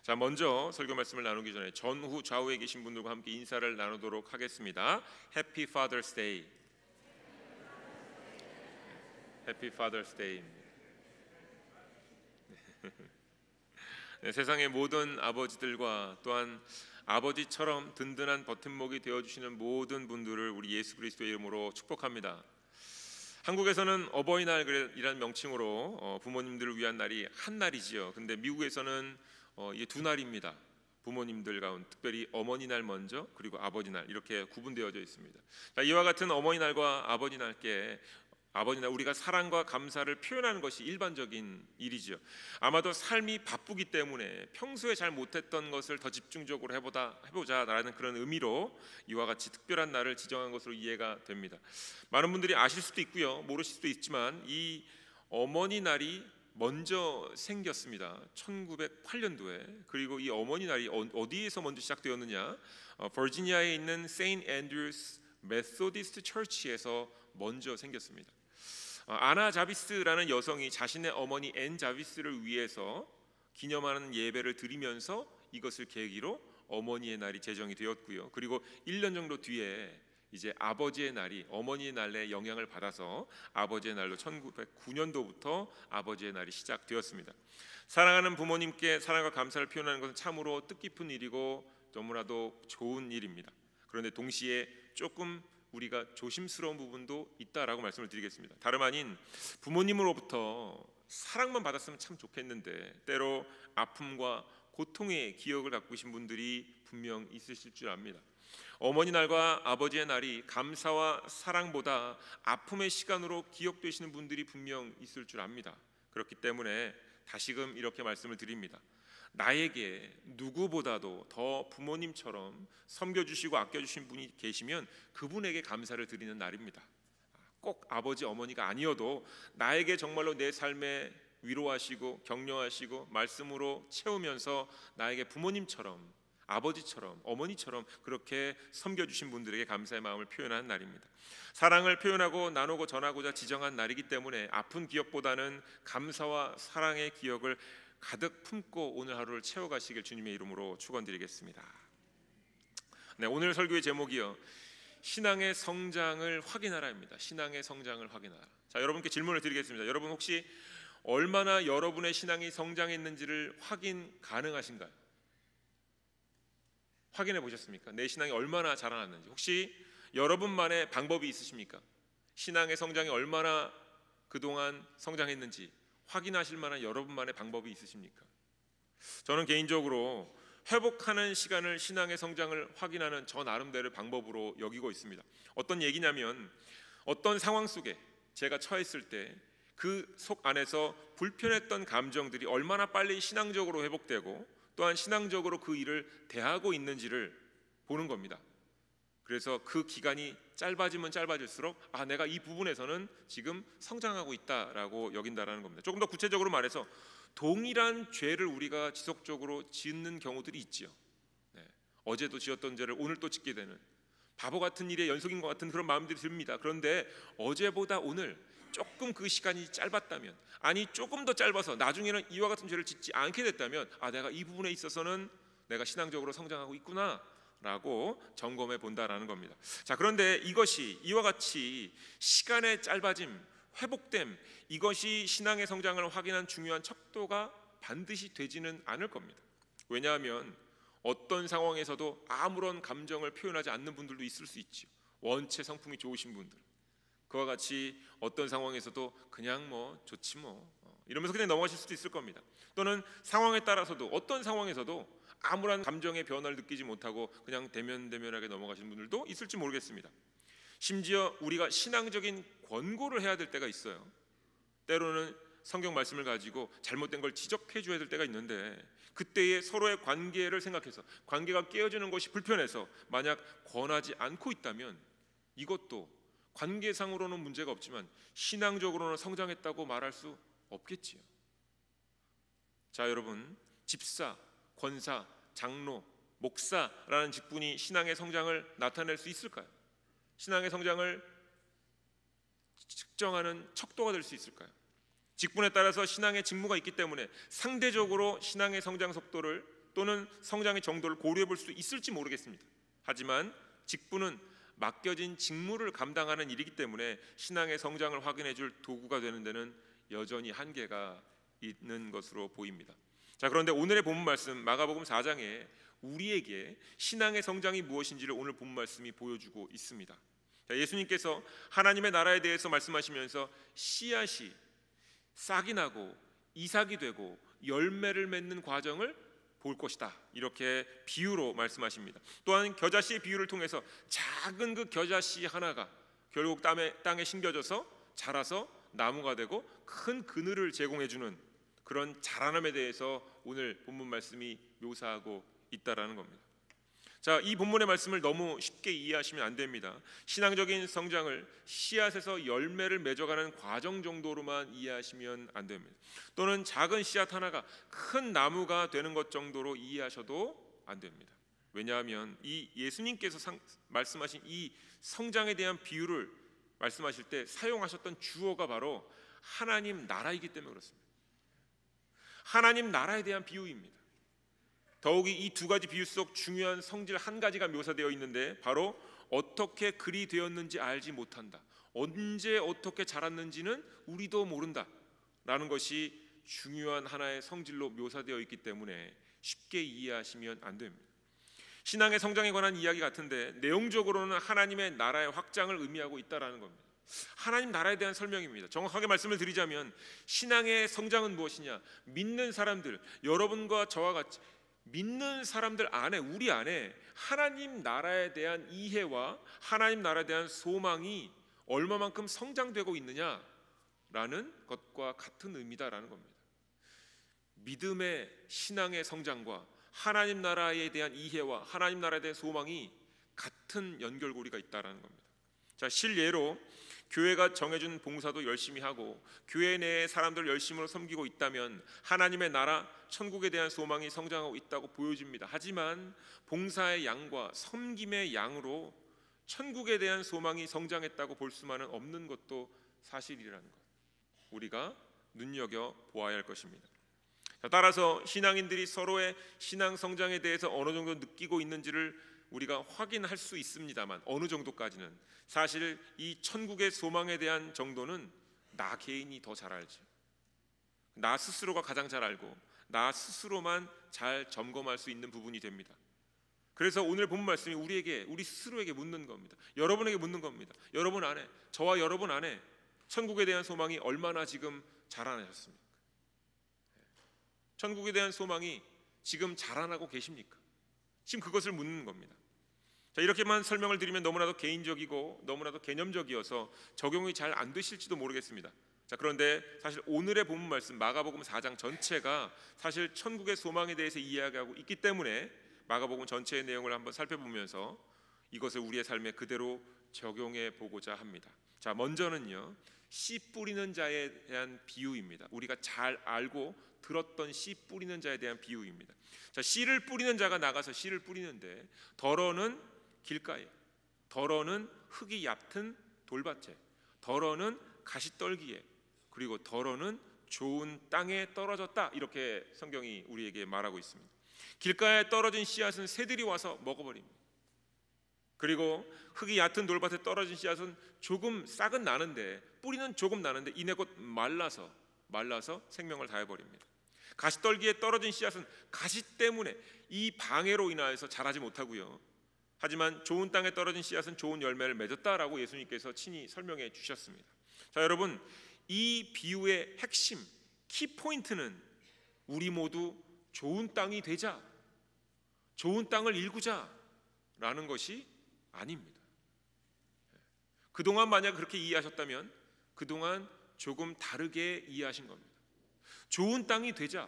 자, 먼저 설교 말씀을 나누기 전에 전후 좌우에 계신 분들과 함께 인사를 나누도록 하겠습니다. Happy Father's Day. Happy Father's Day. 네, 세상의 모든 아버지들과 또한 아버지처럼 든든한 버팀목이 되어주시는 모든 분들을 우리 예수 그리스도의 이름으로 축복합니다. 한국에서는 어버이날이라는 명칭으로 부모님들을 위한 날이 한 날이지요. 근데 미국에서는 이게 두 날입니다. 부모님들 가운데 특별히 어머니날 먼저 그리고 아버지날 이렇게 구분되어져 있습니다. 자, 이와 같은 어머니날과 아버지날 우리가 사랑과 감사를 표현하는 것이 일반적인 일이죠. 아마도 삶이 바쁘기 때문에 평소에 잘 못했던 것을 더 집중적으로 해보자라는 그런 의미로 이와 같이 특별한 날을 지정한 것으로 이해가 됩니다. 많은 분들이 아실 수도 있고요, 모르실 수도 있지만 이 어머니날이 먼저 생겼습니다. 1908년도에. 그리고 이 어머니날이 어디에서 먼저 시작되었느냐? 버지니아에 있는 세인트 앤드루스 메소디스트 처치에서 먼저 생겼습니다. 아나 자비스라는 여성이 자신의 어머니 앤 자비스를 위해서 기념하는 예배를 드리면서 이것을 계기로 어머니의 날이 제정이 되었고요. 그리고 1년 정도 뒤에 이제 아버지의 날이 어머니의 날에 영향을 받아서 아버지의 날로 1909년도부터 아버지의 날이 시작되었습니다. 사랑하는 부모님께 사랑과 감사를 표현하는 것은 참으로 뜻깊은 일이고 너무나도 좋은 일입니다. 그런데 동시에 조금 우리가 조심스러운 부분도 있다라고 말씀을 드리겠습니다. 다름 아닌 부모님으로부터 사랑만 받았으면 참 좋겠는데 때로 아픔과 고통의 기억을 갖고 계신 분들이 분명 있으실 줄 압니다. 어머니 날과 아버지의 날이 감사와 사랑보다 아픔의 시간으로 기억되시는 분들이 분명 있을 줄 압니다. 그렇기 때문에 다시금 이렇게 말씀을 드립니다. 나에게 누구보다도 더 부모님처럼 섬겨주시고 아껴주신 분이 계시면 그분에게 감사를 드리는 날입니다. 꼭 아버지 어머니가 아니어도 나에게 정말로 내 삶에 위로하시고 격려하시고 말씀으로 채우면서 나에게 부모님처럼 아버지처럼 어머니처럼 그렇게 섬겨주신 분들에게 감사의 마음을 표현하는 날입니다. 사랑을 표현하고 나누고 전하고자 지정한 날이기 때문에 아픈 기억보다는 감사와 사랑의 기억을 가득 품고 오늘 하루를 채워가시길 주님의 이름으로 축원드리겠습니다. 네, 오늘 설교의 제목이요, 신앙의 성장을 확인하라입니다. 신앙의 성장을 확인하라. 자, 여러분께 질문을 드리겠습니다. 여러분 혹시 얼마나 여러분의 신앙이 성장했는지를 확인 가능하신가요? 확인해 보셨습니까? 내 신앙이 얼마나 자라났는지. 혹시 여러분만의 방법이 있으십니까? 신앙의 성장이 얼마나 그동안 성장했는지 확인하실 만한 여러분만의 방법이 있으십니까? 저는 개인적으로 회복하는 시간을 신앙의 성장을 확인하는 저 나름대로의 방법으로 여기고 있습니다. 어떤 얘기냐면 어떤 상황 속에 제가 처했을 때 그 속 안에서 불편했던 감정들이 얼마나 빨리 신앙적으로 회복되고 또한 신앙적으로 그 일을 대하고 있는지를 보는 겁니다. 그래서 그 기간이 짧아지면 짧아질수록 내가 이 부분에서는 지금 성장하고 있다라고 여긴다라는 겁니다. 조금 더 구체적으로 말해서 동일한 죄를 우리가 지속적으로 짓는 경우들이 있지요. 어제도 지었던 죄를 오늘 또 짓게 되는 바보 같은 일의 연속인 것 같은 그런 마음들이 듭니다. 그런데 어제보다 오늘 조금 그 시간이 짧았다면, 아니 조금 더 짧아서 나중에는 이와 같은 죄를 짓지 않게 됐다면 내가 이 부분에 있어서는 내가 신앙적으로 성장하고 있구나 라고 점검해 본다라는 겁니다. 자, 그런데 이것이 이와 같이 시간의 짧아짐, 회복됨, 이것이 신앙의 성장을 확인한 중요한 척도가 반드시 되지는 않을 겁니다. 왜냐하면 어떤 상황에서도 아무런 감정을 표현하지 않는 분들도 있을 수 있죠. 원체 성품이 좋으신 분들, 그와 같이 어떤 상황에서도 그냥 좋지 이러면서 그냥 넘어가실 수도 있을 겁니다. 또는 상황에 따라서도 어떤 상황에서도 아무런 감정의 변화를 느끼지 못하고 그냥 대면대면하게 넘어가시는 분들도 있을지 모르겠습니다. 심지어 우리가 신앙적인 권고를 해야 될 때가 있어요. 때로는 성경 말씀을 가지고 잘못된 걸 지적해 줘야 될 때가 있는데 그때의 서로의 관계를 생각해서 관계가 깨어지는 것이 불편해서 만약 권하지 않고 있다면 이것도 관계상으로는 문제가 없지만 신앙적으로는 성장했다고 말할 수 없겠지요. 자, 여러분, 집사, 권사, 장로, 목사라는 직분이 신앙의 성장을 나타낼 수 있을까요? 신앙의 성장을 측정하는 척도가 될 수 있을까요? 직분에 따라서 신앙의 직무가 있기 때문에 상대적으로 신앙의 성장 속도를 또는 성장의 정도를 고려해 볼 수 있을지 모르겠습니다. 하지만 직분은 맡겨진 직무를 감당하는 일이기 때문에 신앙의 성장을 확인해 줄 도구가 되는 데는 여전히 한계가 있는 것으로 보입니다. 자, 그런데 오늘의 본문 말씀 마가복음 4장에 우리에게 신앙의 성장이 무엇인지를 오늘 본문 말씀이 보여주고 있습니다. 자, 예수님께서 하나님의 나라에 대해서 말씀하시면서 씨앗이 싹이 나고 이삭이 되고 열매를 맺는 과정을 볼 것이다, 이렇게 비유로 말씀하십니다. 또한 겨자씨의 비유를 통해서 작은 그 겨자씨 하나가 결국 땅에 심겨져서 자라서 나무가 되고 큰 그늘을 제공해주는 그런 자라남에 대해서 오늘 본문 말씀이 묘사하고 있다라는 겁니다. 자, 이 본문의 말씀을 너무 쉽게 이해하시면 안 됩니다. 신앙적인 성장을 씨앗에서 열매를 맺어가는 과정 정도로만 이해하시면 안 됩니다. 또는 작은 씨앗 하나가 큰 나무가 되는 것 정도로 이해하셔도 안 됩니다. 왜냐하면 이 예수님께서 말씀하신 이 성장에 대한 비유를 말씀하실 때 사용하셨던 주어가 바로 하나님 나라이기 때문에 그렇습니다. 하나님 나라에 대한 비유입니다. 더욱이 이 두 가지 비유 속 중요한 성질 한 가지가 묘사되어 있는데 바로 어떻게 그리 되었는지 알지 못한다, 언제 어떻게 자랐는지는 우리도 모른다 라는 것이 중요한 하나의 성질로 묘사되어 있기 때문에 쉽게 이해하시면 안 됩니다. 신앙의 성장에 관한 이야기 같은데 내용적으로는 하나님의 나라의 확장을 의미하고 있다라는 겁니다. 하나님 나라에 대한 설명입니다. 정확하게 말씀을 드리자면 신앙의 성장은 무엇이냐? 믿는 사람들, 여러분과 저와 같이 믿는 사람들 안에, 우리 안에 하나님 나라에 대한 이해와 하나님 나라에 대한 소망이 얼마만큼 성장되고 있느냐라는 것과 같은 의미다라는 겁니다. 믿음의 신앙의 성장과 하나님 나라에 대한 이해와 하나님 나라에 대한 소망이 같은 연결고리가 있다라는 겁니다. 자, 실예로 교회가 정해준 봉사도 열심히 하고 교회 내에 사람들을 열심으로 섬기고 있다면 하나님의 나라, 천국에 대한 소망이 성장하고 있다고 보여집니다. 하지만 봉사의 양과 섬김의 양으로 천국에 대한 소망이 성장했다고 볼 수만은 없는 것도 사실이라는 것, 우리가 눈여겨 보아야 할 것입니다. 자, 따라서 신앙인들이 서로의 신앙 성장에 대해서 어느 정도 느끼고 있는지를 우리가 확인할 수 있습니다만 어느 정도까지는 사실 이 천국의 소망에 대한 정도는 나 개인이 더 잘 알지, 나 스스로가 가장 잘 알고 나 스스로만 잘 점검할 수 있는 부분이 됩니다. 그래서 오늘 본 말씀이 우리 스스로에게 묻는 겁니다. 여러분에게 묻는 겁니다. 여러분 안에, 저와 여러분 안에 천국에 대한 소망이 얼마나 지금 자라나셨습니까? 천국에 대한 소망이 지금 자라나고 계십니까? 지금 그것을 묻는 겁니다. 자, 이렇게만 설명을 드리면 너무나도 개인적이고 너무나도 개념적이어서 적용이 잘 안 되실지도 모르겠습니다. 자, 그런데 사실 오늘의 본문 말씀 마가복음 4장 전체가 사실 천국의 소망에 대해서 이야기하고 있기 때문에 마가복음 전체의 내용을 한번 살펴보면서 이것을 우리의 삶에 그대로 적용해 보고자 합니다. 자, 먼저는요, 씨 뿌리는 자에 대한 비유입니다. 우리가 잘 알고 들었던 씨 뿌리는 자에 대한 비유입니다. 자, 씨를 뿌리는 자가 나가서 씨를 뿌리는데 덜어는 길가에, 덜어는 흙이 얕은 돌밭에, 덜어는 가시떨기에, 그리고 덜어는 좋은 땅에 떨어졌다, 이렇게 성경이 우리에게 말하고 있습니다. 길가에 떨어진 씨앗은 새들이 와서 먹어버립니다. 그리고 흙이 얕은 돌밭에 떨어진 씨앗은 조금 싹은 나는데, 뿌리는 조금 나는데 이내 곧 말라서 생명을 다해버립니다. 가시떨기에 떨어진 씨앗은 가시 때문에 이 방해로 인하여서 자라지 못하고요. 하지만 좋은 땅에 떨어진 씨앗은 좋은 열매를 맺었다라고 예수님께서 친히 설명해 주셨습니다. 자, 여러분, 이 비유의 핵심, 키포인트는 우리 모두 좋은 땅이 되자, 좋은 땅을 일구자라는 것이 아닙니다. 그동안 만약 그렇게 이해하셨다면 그동안 조금 다르게 이해하신 겁니다. 좋은 땅이 되자,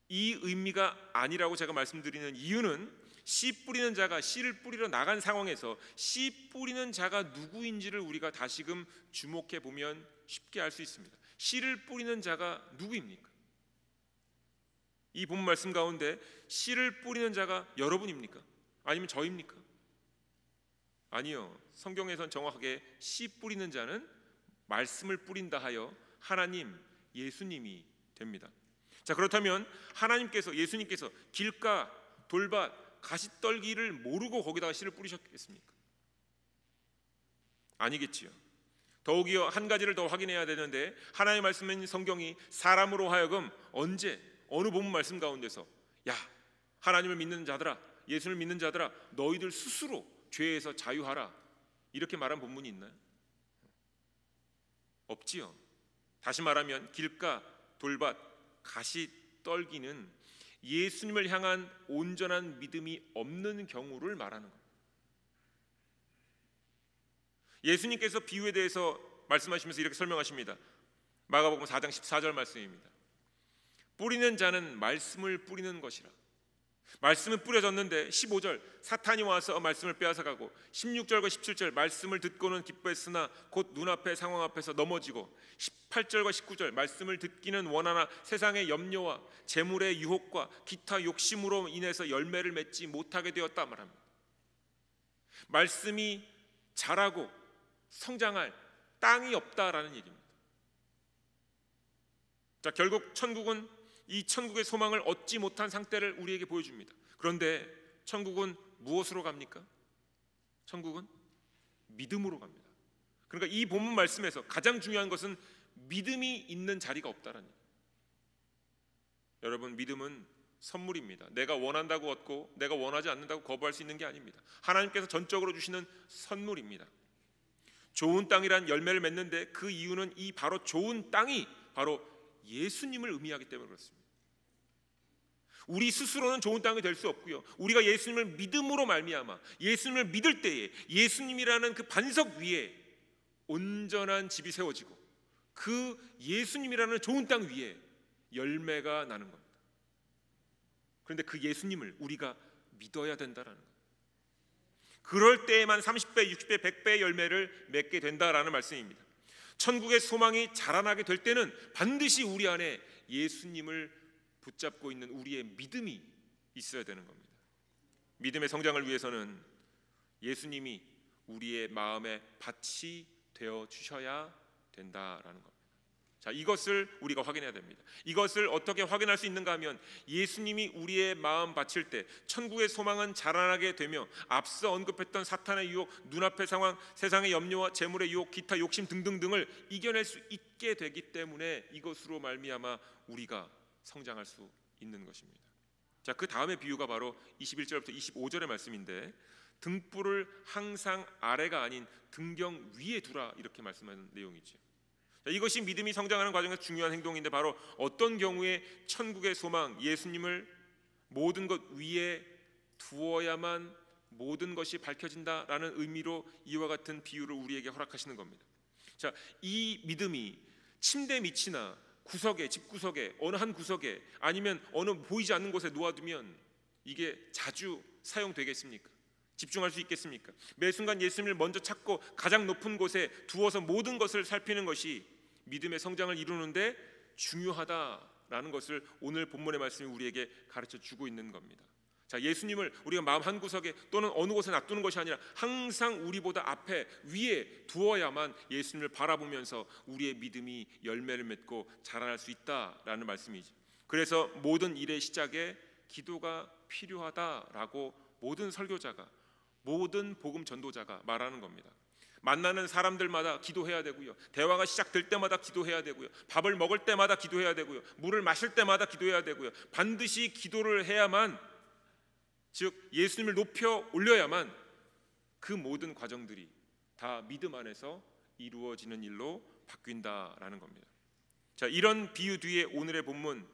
이 의미가 아니라고 제가 말씀드리는 이유는 씨 뿌리는 자가 씨를 뿌리러 나간 상황에서 씨 뿌리는 자가 누구인지를 우리가 다시금 주목해 보면 쉽게 알 수 있습니다. 씨를 뿌리는 자가 누구입니까? 이 본 말씀 가운데 씨를 뿌리는 자가 여러분입니까? 아니면 저입니까? 아니요. 성경에선 정확하게 씨 뿌리는 자는 말씀을 뿌린다 하여 하나님, 예수님이 됩니다. 자, 자, 그렇다면 하나님께서, 예수님께서 길가, 돌밭, 가시떨기를 모르고 거기다가 씨를 뿌리셨겠습니까? 아니겠지요. 더욱이어 한 가지를 더 확인해야 되는데, 하나님의 말씀인 성경이 사람으로 하여금 언제, 어느 본문 말씀 가운데서 야, 하나님을 믿는 자들아, 예수를 믿는 자들아, 너희들 스스로 죄에서 자유하라, 이렇게 말한 본문이 있나요? 없지요. 다시 말하면 길가, 돌밭, 가시떨기는 예수님을 향한 온전한 믿음이 없는 경우를 말하는 겁니다. 예수님께서 비유에 대해서 말씀하시면서 이렇게 설명하십니다. 마가복음 4장 14절 말씀입니다. 뿌리는 자는 말씀을 뿌리는 것이라. 말씀은 뿌려졌는데 15절 사탄이 와서 말씀을 빼앗아가고, 16절과 17절 말씀을 듣고는 기뻐했으나 곧 눈앞의 상황 앞에서 넘어지고, 18절과 19절 말씀을 듣기는 원하나 세상의 염려와 재물의 유혹과 기타 욕심으로 인해서 열매를 맺지 못하게 되었다 말합니다. 말씀이 자라고 성장할 땅이 없다라는 얘기입니다. 자, 결국 천국은 이 천국의 소망을 얻지 못한 상태를 우리에게 보여줍니다. 그런데 천국은 무엇으로 갑니까? 천국은 믿음으로 갑니다. 그러니까 이 본문 말씀에서 가장 중요한 것은 믿음이 있는 자리가 없다라는 얘기예요. 여러분, 믿음은 선물입니다. 내가 원한다고 얻고 내가 원하지 않는다고 거부할 수 있는 게 아닙니다. 하나님께서 전적으로 주시는 선물입니다. 좋은 땅이란 열매를 맺는데 그 이유는 이 바로 좋은 땅이 바로 예수님을 의미하기 때문에 그렇습니다. 우리 스스로는 좋은 땅이 될 수 없고요, 우리가 예수님을 믿음으로 말미암아 예수님을 믿을 때에 예수님이라는 그 반석 위에 온전한 집이 세워지고 그 예수님이라는 좋은 땅 위에 열매가 나는 겁니다. 그런데 그 예수님을 우리가 믿어야 된다라는 겁니다. 그럴 때에만 30배, 60배, 100배의 열매를 맺게 된다라는 말씀입니다. 천국의 소망이 자라나게 될 때는 반드시 우리 안에 예수님을 붙잡고 있는 우리의 믿음이 있어야 되는 겁니다. 믿음의 성장을 위해서는 예수님이 우리의 마음의 밭이 되어 주셔야 된다라는 겁니다. 자, 이것을 우리가 확인해야 됩니다. 이것을 어떻게 확인할 수 있는가 하면, 예수님이 우리의 마음 바칠 때 천국의 소망은 자라나게 되며 앞서 언급했던 사탄의 유혹, 눈앞의 상황, 세상의 염려와 재물의 유혹, 기타 욕심 등등등을 이겨낼 수 있게 되기 때문에 이것으로 말미암아 우리가 성장할 수 있는 것입니다. 자, 그 다음의 비유가 바로 21절부터 25절의 말씀인데, 등불을 항상 아래가 아닌 등경 위에 두라, 이렇게 말씀하는 내용이죠. 이것이 믿음이 성장하는 과정에서 중요한 행동인데, 바로 어떤 경우에 천국의 소망, 예수님을 모든 것 위에 두어야만 모든 것이 밝혀진다라는 의미로 이와 같은 비유를 우리에게 허락하시는 겁니다. 자, 이 믿음이 침대 밑이나 구석에, 집구석에, 어느 한 구석에, 아니면 어느 보이지 않는 곳에 놓아두면 이게 자주 사용되겠습니까? 집중할 수 있겠습니까? 매 순간 예수님을 먼저 찾고 가장 높은 곳에 두어서 모든 것을 살피는 것이 믿음의 성장을 이루는데 중요하다라는 것을 오늘 본문의 말씀이 우리에게 가르쳐 주고 있는 겁니다. 자, 예수님을 우리가 마음 한 구석에 또는 어느 곳에 놔두는 것이 아니라 항상 우리보다 앞에, 위에 두어야만 예수님을 바라보면서 우리의 믿음이 열매를 맺고 자라날 수 있다라는 말씀이죠. 그래서 모든 일의 시작에 기도가 필요하다라고 모든 설교자가, 모든 복음 전도자가 말하는 겁니다. 만나는 사람들마다 기도해야 되고요, 대화가 시작될 때마다 기도해야 되고요, 밥을 먹을 때마다 기도해야 되고요, 물을 마실 때마다 기도해야 되고요, 반드시 기도를 해야만, 즉 예수님을 높여 올려야만 그 모든 과정들이 다 믿음 안에서 이루어지는 일로 바뀐다라는 겁니다. 자, 이런 비유 뒤에 오늘의 본문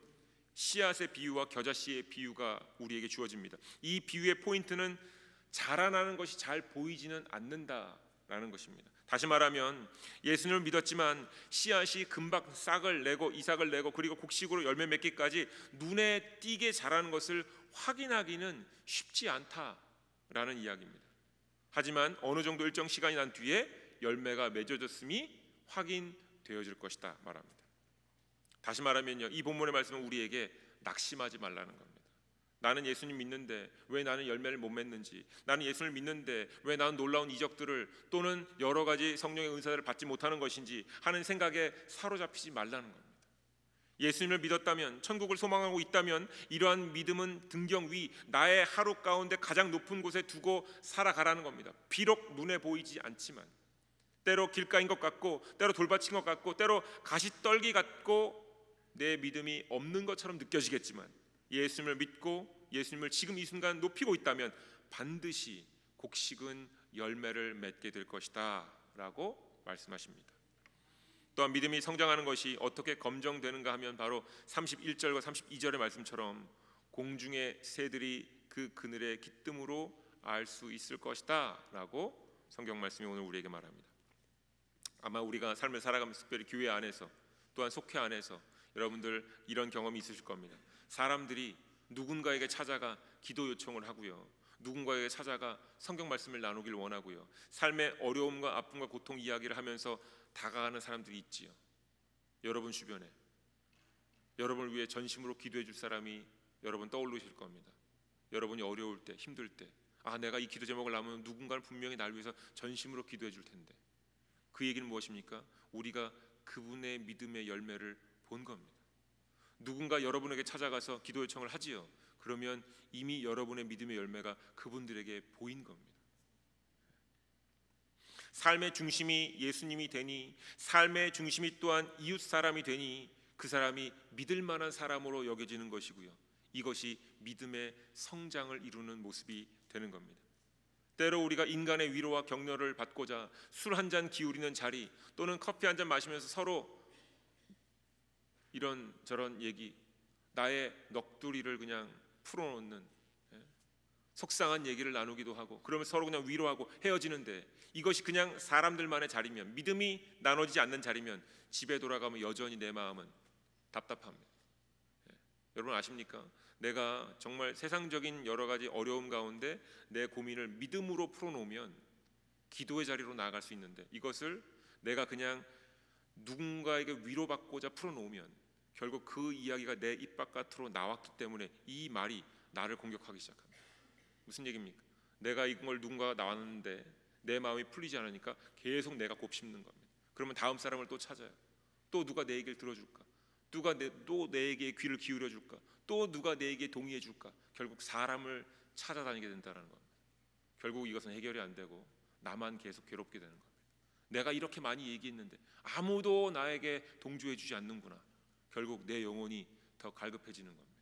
씨앗의 비유와 겨자씨의 비유가 우리에게 주어집니다. 이 비유의 포인트는 자라나는 것이 잘 보이지는 않는다라는 것입니다. 다시 말하면 예수님을 믿었지만 씨앗이 금방 싹을 내고 이삭을 내고 그리고 곡식으로 열매 맺기까지 눈에 띄게 자라는 것을 확인하기는 쉽지 않다라는 이야기입니다. 하지만 어느 정도 일정 시간이 난 뒤에 열매가 맺어졌음이 확인되어질 것이다 말합니다. 다시 말하면요, 이 본문의 말씀은 우리에게 낙심하지 말라는 겁니다. 나는 예수님 믿는데 왜 나는 열매를 못 맺는지, 나는 예수를 믿는데 왜 나는 놀라운 이적들을 또는 여러 가지 성령의 은사를 받지 못하는 것인지 하는 생각에 사로잡히지 말라는 겁니다. 예수님을 믿었다면, 천국을 소망하고 있다면 이러한 믿음은 등경 위 나의 하루 가운데 가장 높은 곳에 두고 살아가라는 겁니다. 비록 눈에 보이지 않지만, 때로 길가인 것 같고, 때로 돌밭인 것 같고, 때로 가시떨기 같고, 내 믿음이 없는 것처럼 느껴지겠지만, 예수님을 믿고 예수님을 지금 이 순간 높이고 있다면 반드시 곡식은 열매를 맺게 될 것이다 라고 말씀하십니다. 또한 믿음이 성장하는 것이 어떻게 검증되는가 하면 바로 31절과 32절의 말씀처럼 공중의 새들이 그 그늘의 기뜸으로 알 수 있을 것이다 라고 성경 말씀이 오늘 우리에게 말합니다. 아마 우리가 삶을 살아가면서 특별히 교회 안에서 또한 속회 안에서 여러분들 이런 경험이 있으실 겁니다. 사람들이 누군가에게 찾아가 기도 요청을 하고요, 누군가에게 찾아가 성경 말씀을 나누길 원하고요, 삶의 어려움과 아픔과 고통 이야기를 하면서 다가가는 사람들이 있지요. 여러분 주변에 여러분을 위해 전심으로 기도해 줄 사람이 여러분 떠오르실 겁니다. 여러분이 어려울 때, 힘들 때, 내가 이 기도 제목을 나누면 누군가는 분명히 날 위해서 전심으로 기도해 줄 텐데, 그 얘기는 무엇입니까? 우리가 그분의 믿음의 열매를 본 겁니다. 누군가 여러분에게 찾아가서 기도 요청을 하지요. 그러면 이미 여러분의 믿음의 열매가 그분들에게 보인 겁니다. 삶의 중심이 예수님이 되니, 삶의 중심이 또한 이웃 사람이 되니 그 사람이 믿을 만한 사람으로 여겨지는 것이고요, 이것이 믿음의 성장을 이루는 모습이 되는 겁니다. 때로 우리가 인간의 위로와 격려를 받고자 술 한 잔 기울이는 자리, 또는 커피 한 잔 마시면서 서로 이런 저런 얘기, 나의 넋두리를 그냥 풀어놓는 속상한 얘기를 나누기도 하고, 그러면 서로 그냥 위로하고 헤어지는데, 이것이 그냥 사람들만의 자리면, 믿음이 나눠지지 않는 자리면 집에 돌아가면 여전히 내 마음은 답답합니다. 여러분 아십니까? 내가 정말 세상적인 여러 가지 어려움 가운데 내 고민을 믿음으로 풀어놓으면 기도의 자리로 나아갈 수 있는데, 이것을 내가 그냥 누군가에게 위로받고자 풀어놓으면 결국 그 이야기가 내 입 바깥으로 나왔기 때문에 이 말이 나를 공격하기 시작합니다. 무슨 얘기입니까? 내가 이걸 누군가가 나왔는데 내 마음이 풀리지 않으니까 계속 내가 곱씹는 겁니다. 그러면 다음 사람을 또 찾아요. 또 누가 내 얘기를 들어줄까? 누가 또 내에게 귀를 기울여 줄까? 또 누가 내에게 동의해 줄까? 결국 사람을 찾아다니게 된다는 겁니다. 결국 이것은 해결이 안 되고 나만 계속 괴롭게 되는 겁니다. 내가 이렇게 많이 얘기했는데 아무도 나에게 동조해 주지 않는구나. 결국 내 영혼이 더 갈급해지는 겁니다.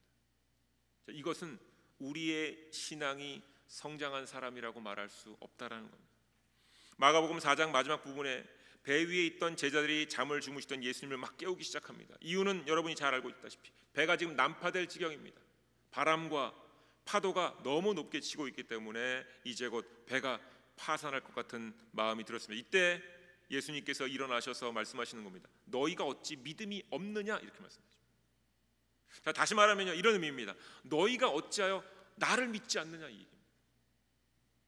이것은 우리의 신앙이 성장한 사람이라고 말할 수 없다라는 겁니다. 마가복음 4장 마지막 부분에 배 위에 있던 제자들이 잠을 주무시던 예수님을 막 깨우기 시작합니다. 이유는 여러분이 잘 알고 있다시피 배가 지금 난파될 지경입니다. 바람과 파도가 너무 높게 치고 있기 때문에 이제 곧 배가 파산할 것 같은 마음이 들었습니다. 이때 예수님께서 일어나셔서 말씀하시는 겁니다. 너희가 어찌 믿음이 없느냐, 이렇게 말씀하십니다. 자, 다시 말하면요, 이런 의미입니다. 너희가 어찌하여 나를 믿지 않느냐, 이 얘기입니다.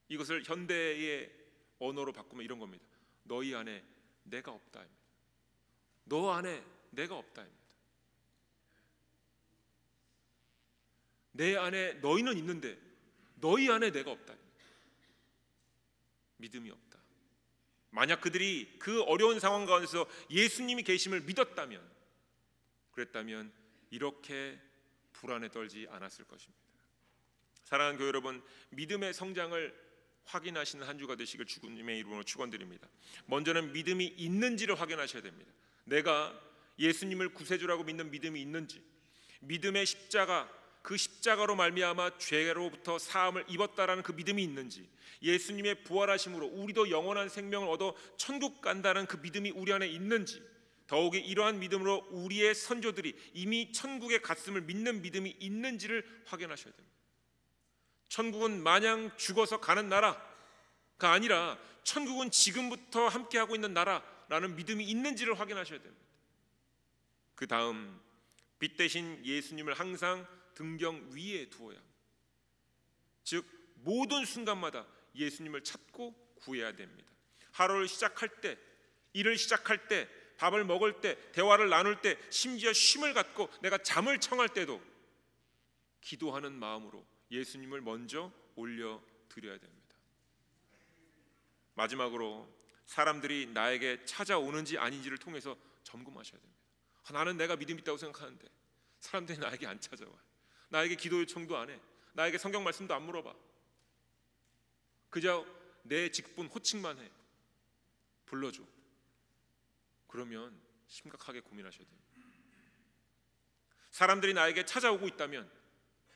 이것을 현대의 언어로 바꾸면 이런 겁니다. 너희 안에 내가 없다입니다. 너 안에 내가 없다입니다. 내 안에 너희는 있는데 너희 안에 내가 없다입니다. 믿음이 없다. 만약 그들이 그 어려운 상황 가운데서 예수님이 계심을 믿었다면, 그랬다면 이렇게 불안에 떨지 않았을 것입니다. 사랑하는 교회 여러분, 믿음의 성장을 확인하시는 한 주가 되시길 주님의 이름으로 축원드립니다. 먼저는 믿음이 있는지를 확인하셔야 됩니다. 내가 예수님을 구세주라고 믿는 믿음이 있는지, 믿음의 십자가, 그 십자가로 말미암아 죄로부터 사함을 입었다라는 그 믿음이 있는지, 예수님의 부활하심으로 우리도 영원한 생명을 얻어 천국 간다는 그 믿음이 우리 안에 있는지, 더욱이 이러한 믿음으로 우리의 선조들이 이미 천국에 갔음을 믿는 믿음이 있는지를 확인하셔야 됩니다. 천국은 마냥 죽어서 가는 나라가 아니라 천국은 지금부터 함께하고 있는 나라라는 믿음이 있는지를 확인하셔야 됩니다. 그 다음 빛 대신 예수님을 항상 등경 위에 두어야 합니다. 즉 모든 순간마다 예수님을 찾고 구해야 됩니다. 하루를 시작할 때, 일을 시작할 때, 밥을 먹을 때, 대화를 나눌 때, 심지어 쉼을 갖고 내가 잠을 청할 때도 기도하는 마음으로 예수님을 먼저 올려드려야 됩니다. 마지막으로 사람들이 나에게 찾아오는지 아닌지를 통해서 점검하셔야 됩니다. 나는 내가 믿음 있다고 생각하는데 사람들이 나에게 안 찾아와. 나에게 기도 요청도 안 해. 나에게 성경 말씀도 안 물어봐. 그저 내 직분 호칭만 해. 불러줘. 그러면 심각하게 고민하셔야 됩니다. 사람들이 나에게 찾아오고 있다면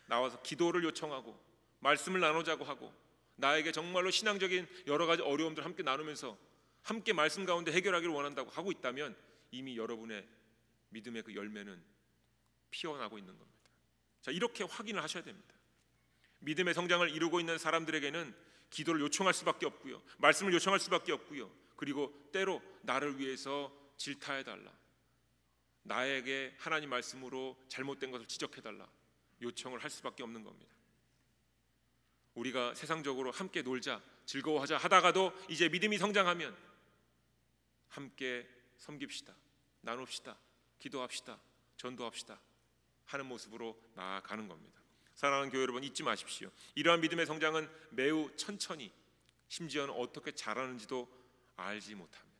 나와서 기도를 요청하고 말씀을 나누자고 하고 나에게 정말로 신앙적인 여러 가지 어려움들을 함께 나누면서 함께 말씀 가운데 해결하기를 원한다고 하고 있다면 이미 여러분의 믿음의 그 열매는 피어나고 있는 겁니다. 자, 이렇게 확인을 하셔야 됩니다. 믿음의 성장을 이루고 있는 사람들에게는 기도를 요청할 수밖에 없고요, 말씀을 요청할 수밖에 없고요, 그리고 때로 나를 위해서 질타해달라, 나에게 하나님 말씀으로 잘못된 것을 지적해달라 요청을 할 수밖에 없는 겁니다. 우리가 세상적으로 함께 놀자, 즐거워하자 하다가도 이제 믿음이 성장하면 함께 섬깁시다, 나눕시다, 기도합시다, 전도합시다 하는 모습으로 나아가는 겁니다. 사랑하는 교회 여러분, 잊지 마십시오. 이러한 믿음의 성장은 매우 천천히, 심지어는 어떻게 자라는지도 알지 못합니다.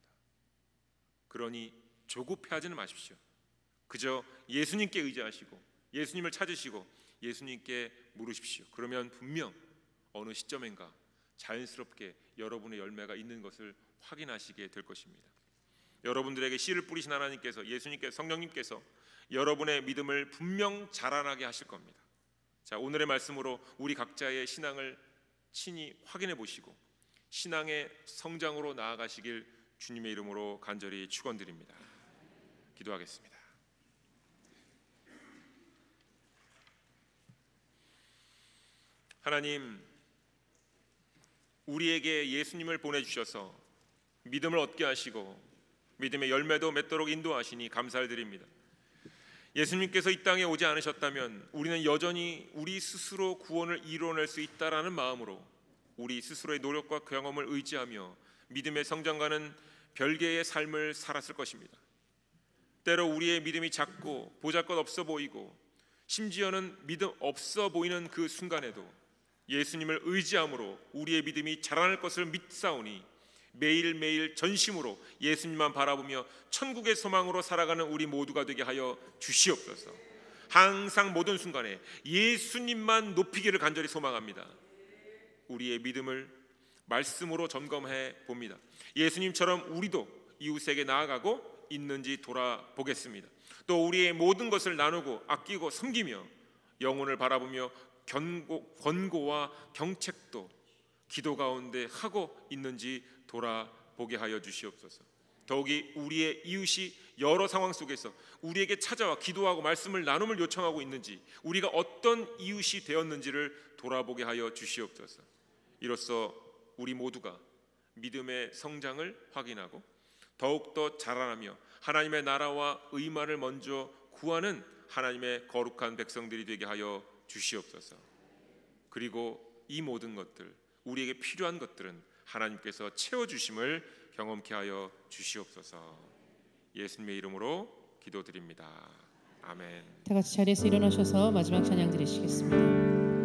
그러니 조급해하지는 마십시오. 그저 예수님께 의지하시고 예수님을 찾으시고 예수님께 물으십시오. 그러면 분명 어느 시점인가 자연스럽게 여러분의 열매가 있는 것을 확인하시게 될 것입니다. 여러분들에게 씨를 뿌리신 하나님께서, 예수님께서, 성령님께서 여러분의 믿음을 분명 자라나게 하실 겁니다. 자, 오늘의 말씀으로 우리 각자의 신앙을 친히 확인해 보시고 신앙의 성장으로 나아가시길 주님의 이름으로 간절히 축원드립니다. 기도하겠습니다. 하나님, 우리에게 예수님을 보내주셔서 믿음을 얻게 하시고 믿음의 열매도 맺도록 인도하시니 감사를 드립니다. 예수님께서 이 땅에 오지 않으셨다면 우리는 여전히 우리 스스로 구원을 이뤄낼 수 있다라는 마음으로 우리 스스로의 노력과 경험을 의지하며 믿음의 성장과는 별개의 삶을 살았을 것입니다. 때로 우리의 믿음이 작고 보잘것없어 보이고 심지어는 믿음 없어 보이는 그 순간에도 예수님을 의지함으로 우리의 믿음이 자라날 것을 믿사오니 매일매일 전심으로 예수님만 바라보며 천국의 소망으로 살아가는 우리 모두가 되게 하여 주시옵소서. 항상 모든 순간에 예수님만 높이기를 간절히 소망합니다. 우리의 믿음을 말씀으로 점검해 봅니다. 예수님처럼 우리도 이웃에게 나아가고 있는지 돌아보겠습니다. 또 우리의 모든 것을 나누고 아끼고 섬기며 영혼을 바라보며 권고와 경책도 기도 가운데 하고 있는지 돌아보게 하여 주시옵소서. 더욱이 우리의 이웃이 여러 상황 속에서 우리에게 찾아와 기도하고 말씀을 나눔을 요청하고 있는지, 우리가 어떤 이웃이 되었는지를 돌아보게 하여 주시옵소서. 이로써 우리 모두가 믿음의 성장을 확인하고 더욱더 자라나며 하나님의 나라와 의만을 먼저 구하는 하나님의 거룩한 백성들이 되게 하여 주시옵소서. 그리고 이 모든 것들, 우리에게 필요한 것들은 하나님께서 채워주심을 경험케 하여 주시옵소서. 예수님의 이름으로 기도드립니다. 아멘. 다 같이 자리에서 일어나셔서 마지막 찬양 드리시겠습니다.